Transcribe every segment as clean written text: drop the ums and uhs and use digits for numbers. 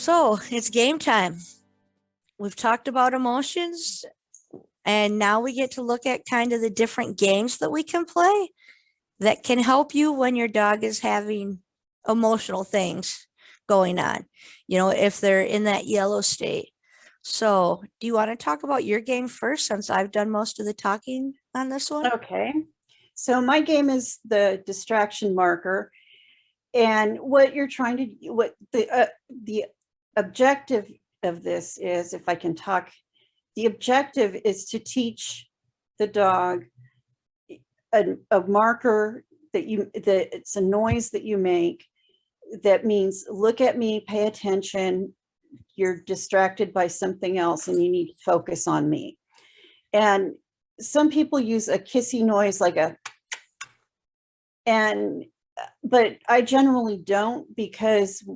So it's game time. We've talked about emotions, and now we get to look at kind of the different games that we can play that can help you when your dog is having emotional things going on, if they're in that yellow state. So, do you want to talk about your game first since I've done most of the talking on this one? Okay. So my game is the distraction marker. And what you're trying to, what the objective of this is, if I can talk, the objective is to teach the dog a marker that it's a noise that you make that means look at me, pay attention, you're distracted by something else and you need to focus on me. And some people use a kissy noise like but I generally don't, because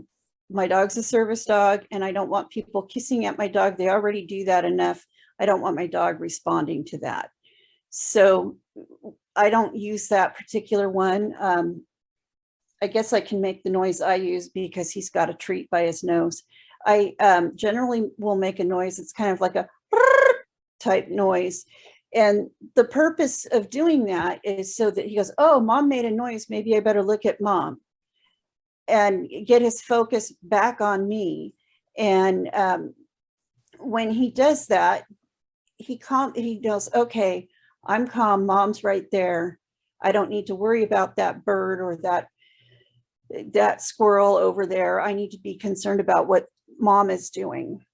my dog's a service dog and I don't want people kissing at my dog. They already do that enough. I don't want my dog responding to that. So I don't use that particular one. I guess I can make the noise I use because he's got a treat by his nose. I generally will make a noise. It's kind of like a type noise. And the purpose of doing that is so that he goes, oh, mom made a noise. Maybe I better look at mom, and get his focus back on me. And when he does that, he goes, okay, I'm calm. Mom's right there. I don't need to worry about that bird or that squirrel over there. I need to be concerned about what mom is doing.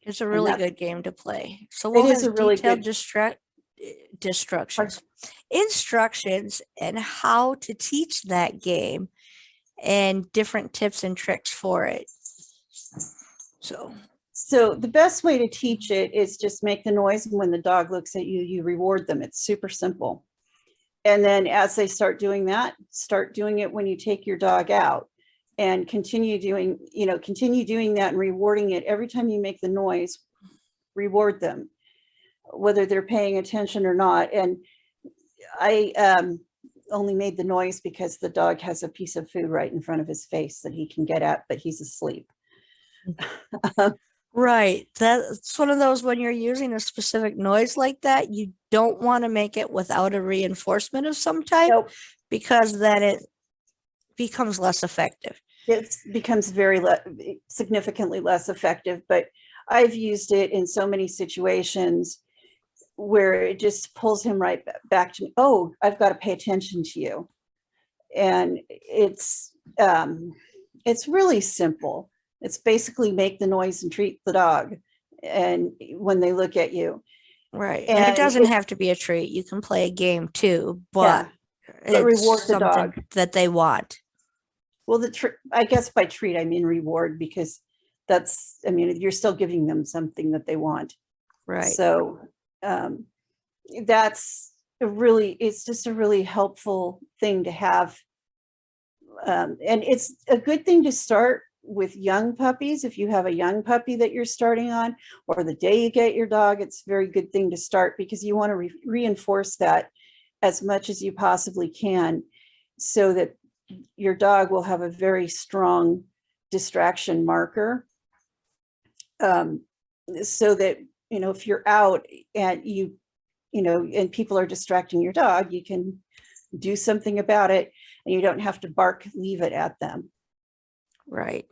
It's a really good game to play. So it is a really detailed instructions and how to teach that game and different tips and tricks for it. So the best way to teach it is just make the noise, and when the dog looks at you, you reward them. It's super simple. And then as they start doing that, start doing it when you take your dog out, and continue doing that and rewarding it. Every time you make the noise, reward them, whether they're paying attention or not. And I only made the noise because the dog has a piece of food right in front of his face that he can get at, but he's asleep. Right. That's one of those, when you're using a specific noise like that, you don't want to make it without a reinforcement of some type. Nope. Because then it becomes less effective. It becomes significantly less effective, but I've used it in so many situations where it just pulls him right back to me. Oh, I've got to pay attention to you. And it's really simple. It's basically make the noise and treat the dog, and when they look at you. Right. And it doesn't have to be a treat. You can play a game too, but reward the dog that they want. Well, I guess by treat, I mean reward, because you're still giving them something that they want. Right. So it's just a really helpful thing to have. And it's a good thing to start with young puppies. If you have a young puppy that you're starting on, or the day you get your dog, it's a very good thing to start, because you want to reinforce that as much as you possibly can, so that your dog will have a very strong distraction marker. So that, if you're out and and people are distracting your dog, you can do something about it, and you don't have to leave it at them. Right.